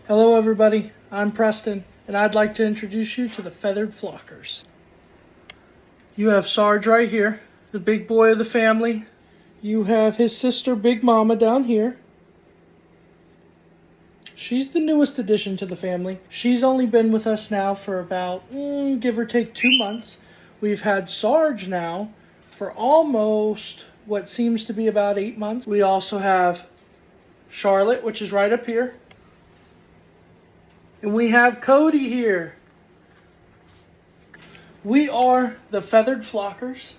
Hello everybody, I'm Preston, and I'd like to introduce you to the Feathered Flockers. You have Sarge right here, the big boy of the family. You have his sister Big Mama down here. She's the newest addition to the family. She's only been with us now for about, give or take 2 months. We've had Sarge now for almost what seems to be about 8 months. We also have Charlotte, which is right up here. And we have Cody here. We are the Feathered Flockers.